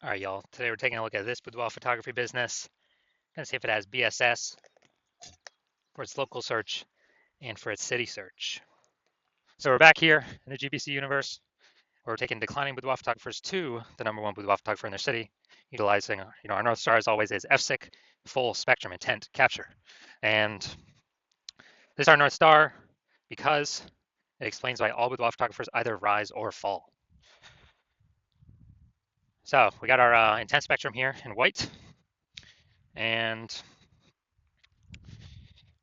All right, y'all. Today we're taking a look at this boudoir photography business. Gonna see if it has BSS for its local search and for its city search. So we're back here in the GBC universe, where we're taking declining boudoir photographers to the #1 boudoir photographer in their city, utilizing our North Star as always is FSIC, full spectrum intent capture. And this is our North Star because it explains why all boudoir photographers either rise or fall. So we got our intent spectrum here in white, and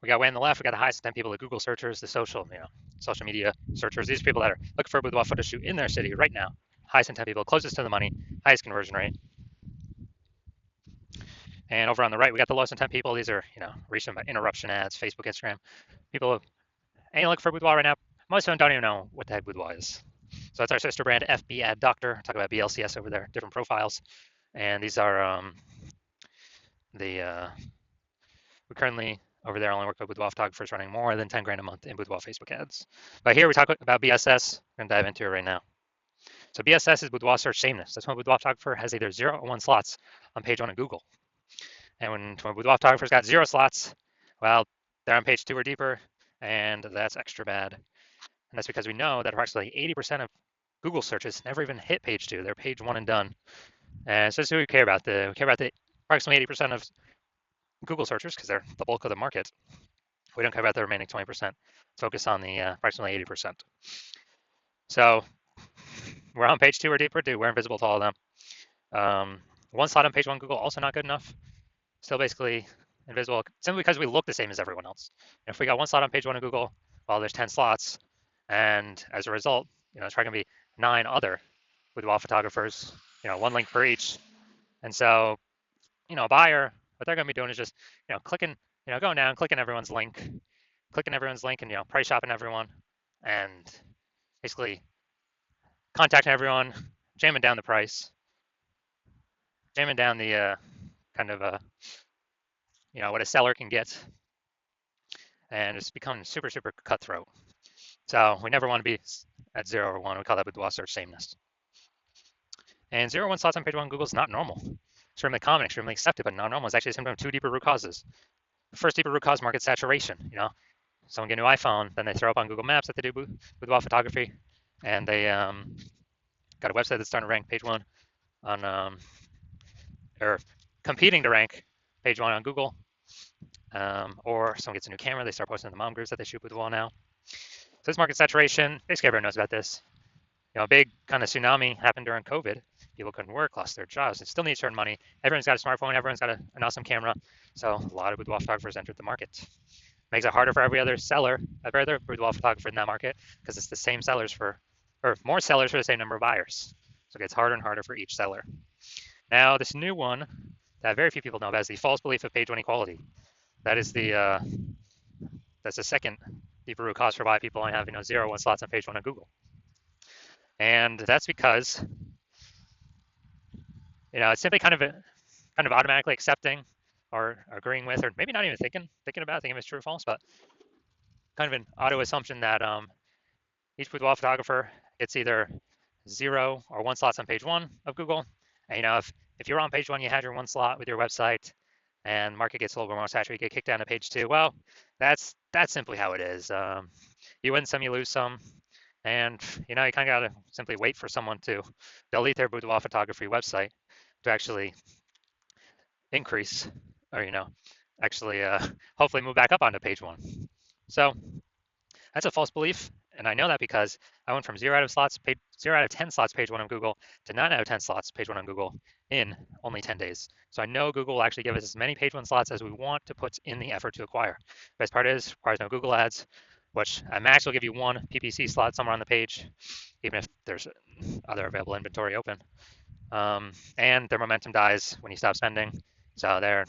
we got way on the left, we got the highest intent people, the Google searchers, the social media searchers. These are people that are looking for a boudoir photo shoot in their city right now. Highest intent people, closest to the money, highest conversion rate. And over on the right, we got the lowest intent people. These are, reaching by interruption ads, Facebook, Instagram. People ain't looking for boudoir right now. Most of them don't even know what the heck boudoir is. So that's our sister brand, FB Ad Doctor. Talk about BLCS over there, different profiles. And these are we currently over there only work with boudoir photographers running more than 10 grand a month in boudoir Facebook ads. But here we talk about BSS. We're gonna dive into it right now. So BSS is boudoir search sameness. That's when a boudoir photographer has either 0 or 1 slots on page 1 of Google. And when a boudoir photographer's got 0 slots, well, they're on page 2 or deeper, and that's extra bad. And that's because we know that approximately 80% of Google searches never even hit page 2. They're page 1 and done. And so this is what we care about. We care about the approximately 80% of Google searchers because they're the bulk of the market. We don't care about the remaining 20%. Focus on the approximately 80%. So we're on page 2 or deeper, dude. We're invisible to all of them. 1 slot on page 1 Google, also not good enough. Still basically invisible, simply because we look the same as everyone else. If we got 1 slot on page 1 of Google, well, there's 10 slots. And as a result, it's probably going to be 9 other boudoir photographers, 1 link per each. And so, a buyer, what they're going to be doing is just, clicking, going down, clicking everyone's link, and, price shopping everyone, and basically contacting everyone, jamming down the price, jamming down the kind of what a seller can get, and it's become super, super cutthroat. So we never want to be at 0 or 1. We call that boudoir search sameness. And 0 or 1 slots on page 1 Google is not normal. Extremely common, extremely accepted, but not normal. It's actually a symptom of 2 deeper root causes. The first deeper root cause, market saturation. Someone get a new iPhone, then they throw up on Google Maps that they do boudoir photography, and they got a website that's starting to rank page 1 on, or competing to rank page 1 on Google. Or someone gets a new camera, they start posting in the mom groups that they shoot boudoir now. So this market saturation, basically everyone knows about this. A big kind of tsunami happened during COVID. People couldn't work, lost their jobs. They still need to earn money. Everyone's got a smartphone. Everyone's got an awesome camera. So a lot of boudoir photographers entered the market. Makes it harder for every other seller, every other boudoir photographer in that market, because it's the same sellers or more sellers for the same number of buyers. So it gets harder and harder for each seller. Now, this new one that very few people know about is the false belief of page 1 equality. That is that's the second deeper root cause for why people only have 0 or 1 slots on page 1 of Google. And that's because it's simply kind of automatically accepting or agreeing with, or maybe not even thinking about if it's true or false, but kind of an auto assumption that each boudoir photographer gets either 0 or 1 slots on page 1 of Google. And if you're on page 1, you had your 1 slot with your website, and market gets a little bit more saturated, you get kicked down to page 2. Well, that's simply how it is. You win some, you lose some. And, you kind of got to simply wait for someone to delete their boudoir photography website to actually increase or, actually hopefully move back up onto page 1. So that's a false belief. And I know that because I went from 0 out of 10 slots page 1 on Google to 9 out of 10 slots page 1 on Google in only 10 days. So I know Google will actually give us as many page 1 slots as we want to put in the effort to acquire. Best part is, requires no Google ads, which at max will give you 1 PPC slot somewhere on the page, even if there's other available inventory open. And their momentum dies when you stop spending. So there,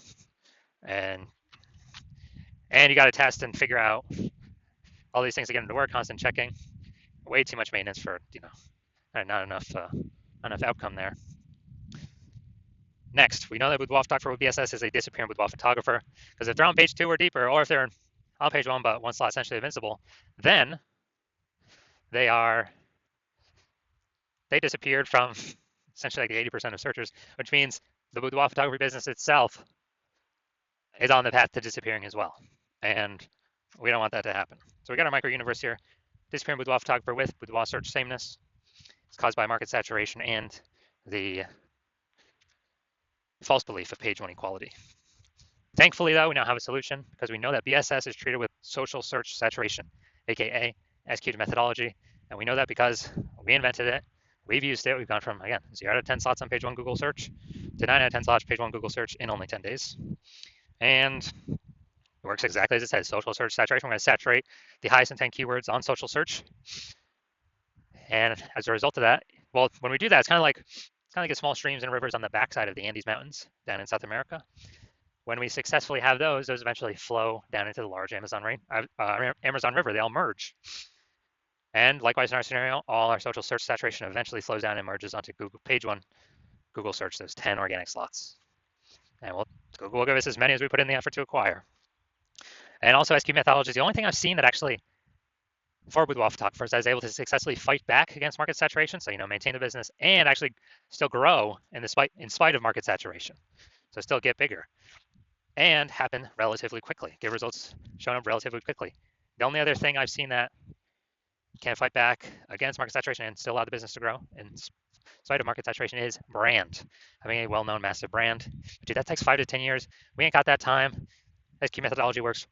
and you got to test and figure out all these things to get into work, constant checking. Way too much maintenance for, not enough outcome there. Next, we know that boudoir photographer with BSS is a disappearing boudoir photographer, because if they're on page 2 or deeper, or if they're on page 1 but 1 slot essentially invincible, then they disappeared from essentially like the 80% of searchers, which means the boudoir photography business itself is on the path to disappearing as well. And we don't want that to happen. So we got our micro universe here. Disappearing boudoir photographer with boudoir search sameness. It's caused by market saturation and the false belief of page one equality. Thankfully, though, we now have a solution because we know that BSS is treated with social search saturation, aka executed methodology. And we know that because we invented it, we've used it. We've gone from, again, 0 out of 10 slots on page one Google search to 9 out of 10 slots page one Google search in only 10 days. And it works exactly as it says, social search saturation. We're going to saturate the highest intent keywords on social search. And as a result of that, well, when we do that, it's kind of like small streams and rivers on the backside of the Andes Mountains down in South America. When we successfully have those eventually flow down into the large Amazon River. They all merge. And likewise in our scenario, all our social search saturation eventually flows down and merges onto Google page one, Google search, those 10 organic slots. And Google will give us as many as we put in the effort to acquire. And also SQ methodology is the only thing I've seen that actually, for boudoir photographers, that is able to successfully fight back against market saturation. So, maintain the business and actually still grow in spite of market saturation. So still get bigger and happen relatively quickly, get results shown up relatively quickly. The only other thing I've seen that can fight back against market saturation and still allow the business to grow in spite of market saturation is brand, having a well-known massive brand. Dude, that takes 5 to 10 years. We ain't got that time. SQ methodology works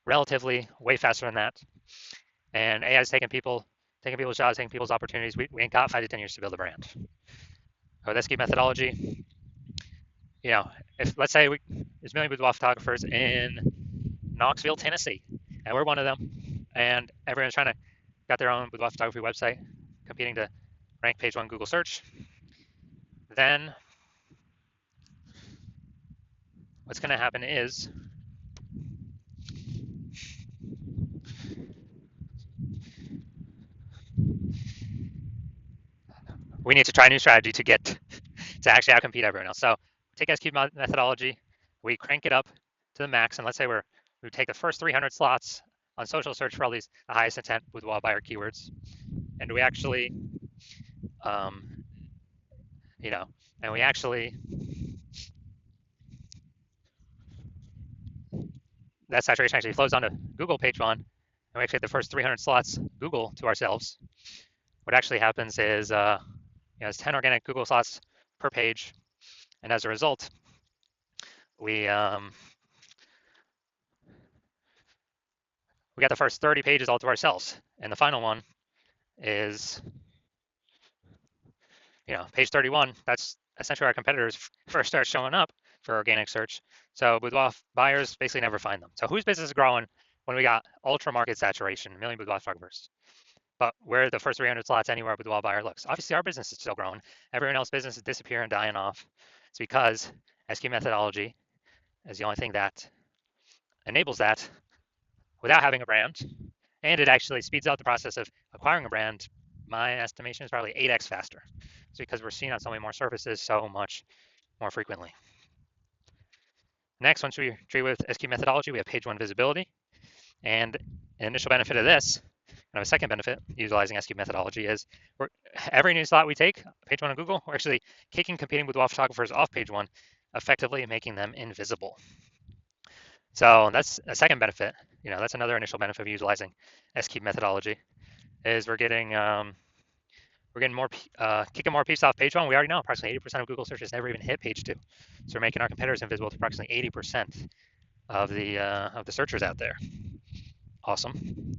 relatively way faster than that. And AI is taking people's jobs, taking people's opportunities. We ain't got 5 to 10 years to build a brand. With SQ methodology, if let's say there's a million boudoir photographers in Knoxville, Tennessee, and we're one of them, and everyone's got their own boudoir photography website, competing to rank page one Google search, then what's going to happen is we need to try a new strategy to actually outcompete everyone else. So take SQ methodology, we crank it up to the max, and let's say we take the first 300 slots on social search for all the highest intent boudoir buyer keywords, and we actually, that saturation actually flows onto Google page one, and we actually get the first 300 slots Google to ourselves. What actually happens is, it's 10 organic Google slots per page, and as a result, we got the first 30 pages all to ourselves, and the final one is, page 31. That's essentially our competitors first start showing up for organic search. So boudoir buyers basically never find them. So whose business is growing when we got ultra market saturation, a million boudoir photographers? But where the first 300 slots anywhere a boudoir buyer looks. Obviously, our business is still growing. Everyone else's business is disappearing, dying off. It's because SQ methodology is the only thing that enables that without having a brand. And it actually speeds out the process of acquiring a brand. My estimation is probably 8x faster. It's because we're seen on so many more surfaces so much more frequently. Next, once we treat with SQ methodology, we have page one visibility. And an initial benefit of this, and a second benefit utilizing SQ methodology, is every new slot we take, page one on Google, we're actually kicking competing boudoir photographers off page one, effectively making them invisible. So that's a second benefit. That's another initial benefit of utilizing SQ methodology, is we're getting more, kicking more pieces off page one. We already know approximately 80% of Google searches never even hit page two. So we're making our competitors invisible to approximately 80% of the searchers out there. Awesome.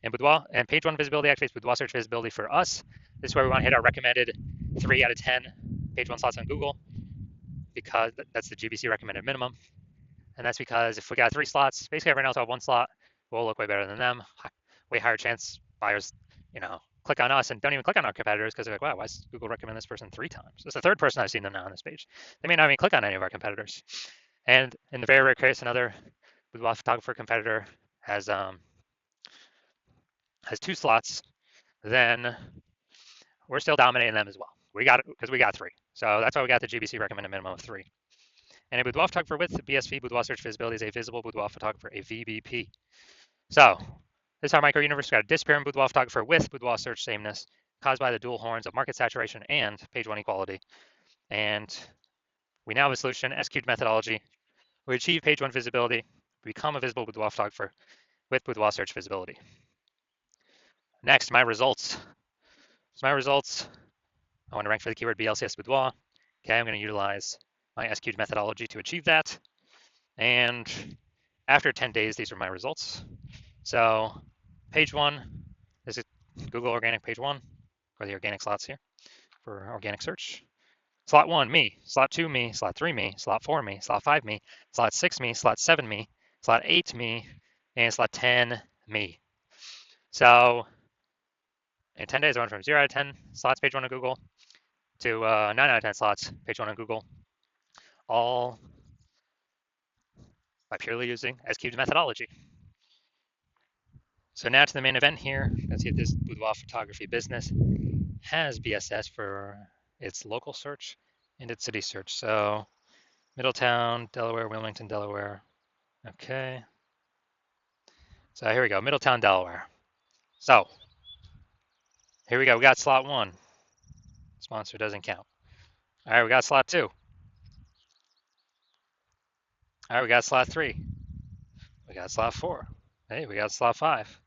And page one visibility activates boudoir search visibility for us. This is where we want to hit our recommended 3 out of 10 page one slots on Google, because that's the GBC recommended minimum. And that's because if we got 3 slots, basically everyone else will have 1 slot, we'll look way better than them. Way higher chance buyers, click on us and don't even click on our competitors because they're like, wow, why does Google recommend this person 3 times? It's the 3rd person I've seen them now on this page. They may not even click on any of our competitors. And in the very rare case, another boudoir photographer competitor has 2 slots, then we're still dominating them as well. Because we got 3. So that's why we got the GBC recommended minimum of 3. And a boudoir photographer with BSV, boudoir search visibility, is a visible boudoir photographer, a VBP. So this is our micro universe. We've got a disappearing boudoir photographer with boudoir search sameness. caused by the dual horns of market saturation and page one equality. And we now have a solution, execute methodology. We achieve page one visibility, become a visible boudoir photographer with boudoir search visibility. Next, my results. So my results, I want to rank for the keyword BLCS boudoir. Okay, I'm going to utilize my execute methodology to achieve that. And after 10 days, these are my results. So page one, this is Google organic page one, or the organic slots here for organic search. Slot one, me. Slot two, me. Slot three, me. Slot four, me. Slot five, me. Slot six, me. Slot seven, me. Slot eight, me. And slot 10, me. So in 10 days, I went from 0 out of 10 slots page one on Google to 9 out of 10 slots page one on Google, all by purely using SQ's methodology. So now to the main event here. Let's see if this boudoir photography business has BSS for its local search and its city search. So Middletown, Delaware, Wilmington, Delaware. Okay. So here we go, Middletown, Delaware. So here we go, we got slot one. Sponsor doesn't count. All right, we got slot two. All right, we got slot three. We got slot four. Hey, we got slot five.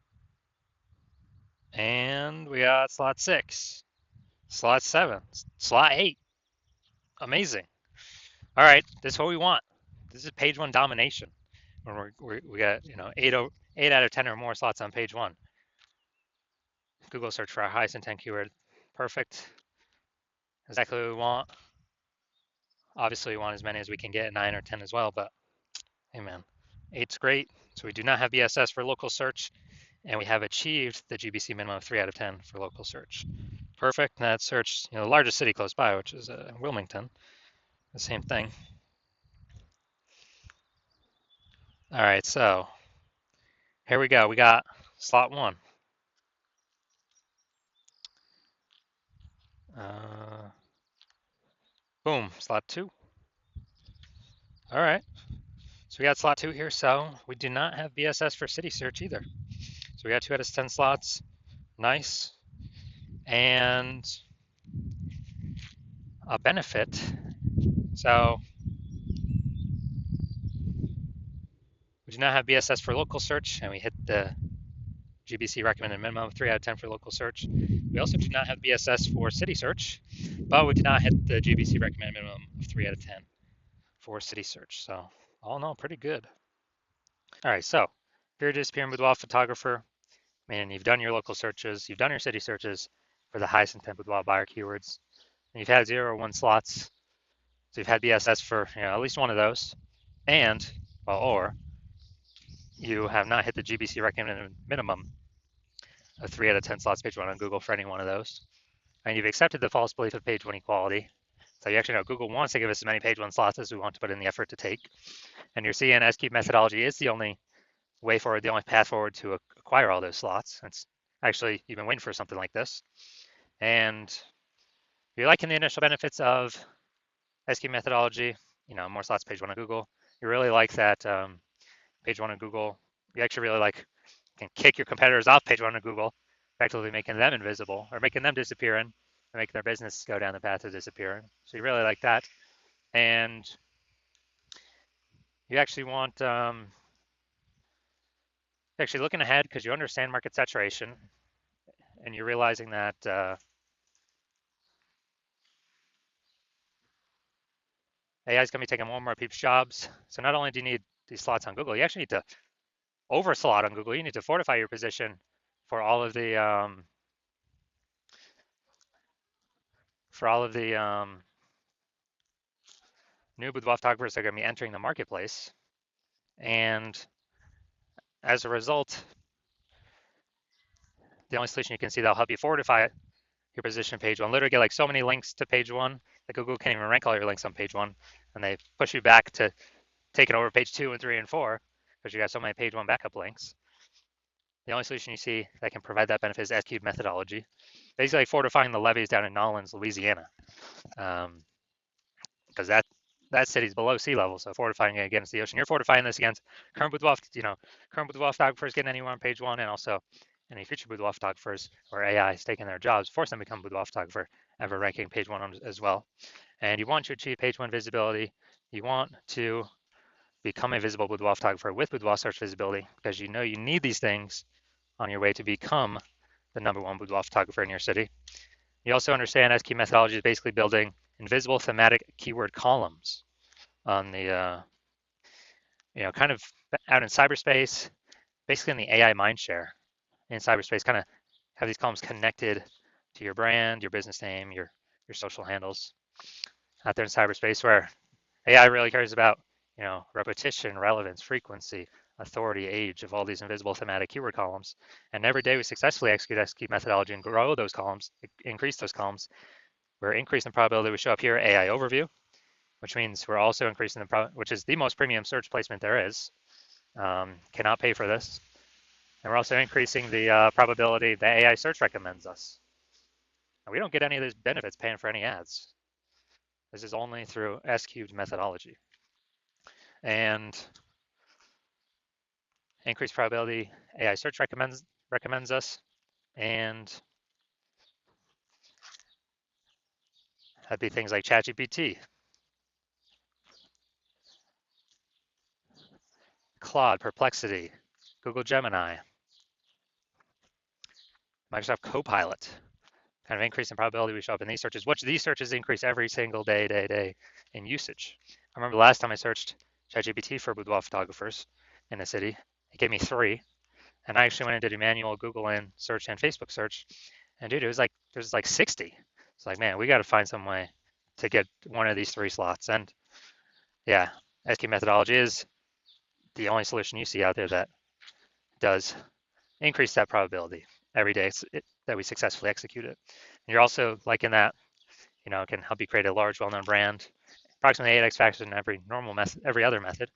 And we got slot six, slot seven, slot eight. Amazing. All right, this is what we want. This is page one domination. When we got 8 out of 10 or more slots on page one. Google search for our highest intent keyword. Perfect. Exactly what we want. Obviously, we want as many as we can get, 9 or 10 as well, but hey man, 8's great. So we do not have BSS for local search, and we have achieved the GBC minimum of 3 out of 10 for local search. Perfect. And that search, the largest city close by, which is Wilmington, the same thing. All right, so here we go. We got slot one. Boom, slot two. All right, so we got slot two here. So we do not have BSS for city search either. So we got 2 out of 10 slots. Nice. And a benefit. So we do not have BSS for local search, and we hit the GBC recommended minimum of 3 out of 10 for local search. We also do not have BSS for city search, but we did not hit the GBC recommended minimum of 3 out of 10 for city search. So all in all, pretty good. All right, so if you're just appearing boudoir photographer, meaning you've done your local searches, you've done your city searches for the highest intent boudoir buyer keywords, and you've had 0 or 1 slots, so you've had BSS for at least one of those, and or you have not hit the GBC recommended minimum of 3 out of 10 slots page one on Google for any one of those, and you've accepted the false belief of page one equality. So you actually know Google wants to give us as many page one slots as we want to put in the effort to take, and your CNSQ methodology is the only way forward, the only path forward to acquire all those slots. It's actually, you've been waiting for something like this, and you're liking the initial benefits of SQ methodology, more slots page one on Google. You really like that page one on Google. You actually really can kick your competitors off page one on Google, effectively making them invisible or making them disappear and making their business go down the path of disappearing. So you really like that. And you actually want, actually looking ahead because you understand market saturation and you're realizing that AI is going to be taking more and more people's jobs. So not only do you need these slots on Google, you actually need to overslot on Google. You need to fortify your position for all of the new boudoir photographers that are going to be entering the marketplace. And as a result, the only solution you can see that'll help you fortify your position on page one, literally get like so many links to page one that Google can't even rank all your links on page one, and they push you back to taking over page 2 and 3 and 4 because you got so many page one backup links. The only solution you see that can provide that benefit is SQ methodology, basically like fortifying the levees down in Nolens, Louisiana, because that city's below sea level, so fortifying it against the ocean. You're fortifying this against current boudoir photographers getting anywhere on page one, and also any future boudoir photographers or AI is taking their jobs, force them to become boudoir photographer, ever ranking page one as well. And you want to achieve page one visibility. You want to become a visible boudoir photographer with boudoir search visibility because you know you need these things on your way to become the #1 boudoir photographer in your city. You also understand SQ methodology is basically building invisible thematic keyword columns on the, kind of out in cyberspace, basically in the AI mindshare in cyberspace, kind of have these columns connected to your brand, your business name, your social handles out there in cyberspace where AI really cares about, repetition, relevance, frequency, authority, age of all these invisible thematic keyword columns. And every day we successfully execute SQ methodology and grow those columns, increase those columns. We're increasing the probability we show up here, AI overview, which means we're also increasing which is the most premium search placement there is. Cannot pay for this. And we're also increasing the probability that AI search recommends us. And we don't get any of those benefits paying for any ads. This is only through S-cubed methodology. And increased probability AI search recommends us. And that'd be things like ChatGPT, Claude, Perplexity, Google Gemini, Microsoft Copilot, kind of increasing probability we show up in these searches, which these searches increase every single day in usage. I remember the last time I searched ChatGPT for boudoir photographers in a city, it gave me 3. And I actually went and did a manual Google and search and Facebook search. And dude, it was like 60. It's like, man, we got to find some way to get one of these 3 slots. And yeah, SQ methodology is the only solution you see out there that does increase that probability every day that we successfully execute it. And you're also like in that, it can help you create a large, well-known brand, approximately 8x faster than every other method.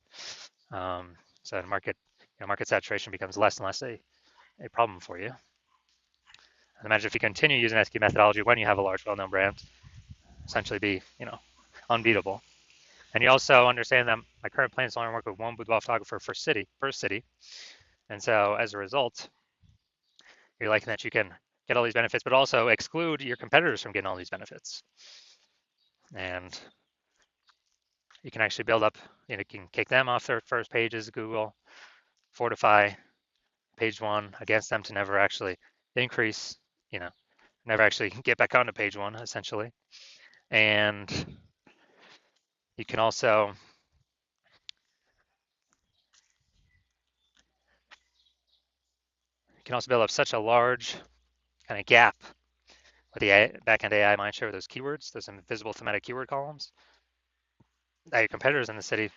So market saturation becomes less and less a problem for you. And imagine if you continue using SQ methodology when you have a large, well-known brand, essentially be, unbeatable. And you also understand that my current plan is to only work with one boudoir photographer per city. And so as a result, you're liking that you can get all these benefits, but also exclude your competitors from getting all these benefits. And you can actually build up, you can kick them off their first pages, Google, fortify page one against them to never actually increase, never actually get back onto page one, essentially. And you can also build up such a large kind of gap with the backend AI mindshare with those keywords, those invisible thematic keyword columns, that your competitors in the city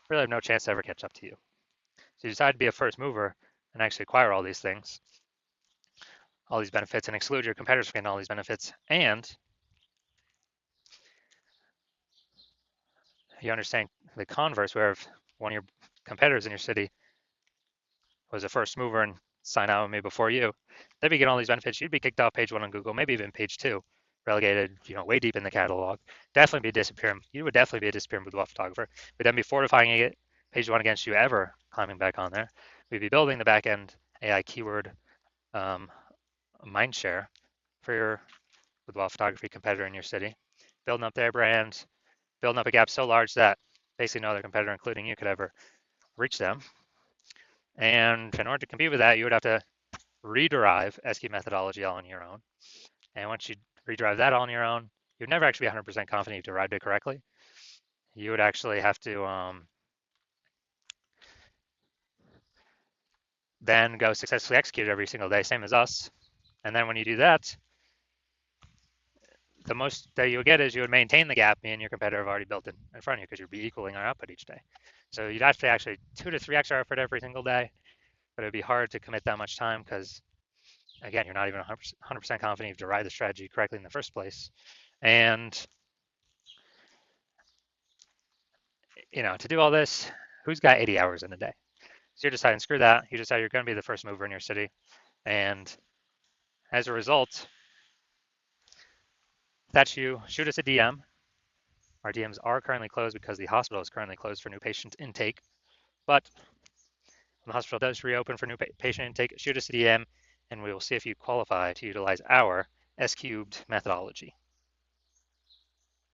really have no chance to ever catch up to you. So you decide to be a first mover and actually acquire all these things, all these benefits, and exclude your competitors from getting all these benefits. And you understand the converse, where if one of your competitors in your city was a first mover and signed out with me before you, they'd be getting all these benefits. You'd be kicked off page one on Google, maybe even page 2, relegated, way deep in the catalog. Definitely be disappearing. You would definitely be a disappearing boudoir photographer. We'd then be fortifying it, page 1 against you ever climbing back on there. We'd be building the backend AI keyword mindshare for your boudoir photography competitor in your city, building up their brand, building up a gap so large that basically no other competitor, including you, could ever reach them. And in order to compete with that, you would have to rederive SQ methodology all on your own. And once you rederive that all on your own, you'd never actually be 100% confident you derived it correctly. You would actually have to then go successfully execute every single day, same as us. And then when you do that, the most that you would get is you would maintain the gap me and your competitor have already built in front of you because you'd be equaling our output each day. So you'd have to actually 2 to 3x our output every single day, but it'd be hard to commit that much time because, again, you're not even 100% confident you've derived the strategy correctly in the first place. And, to do all this, who's got 80 hours in a day? So you're deciding, screw that. You decide you're going to be the first mover in your city. And as a result, that's you. Shoot us a DM. Our DMs are currently closed because the hospital is currently closed for new patient intake. But when the hospital does reopen for new patient intake, shoot us a DM and we will see if you qualify to utilize our S cubed methodology.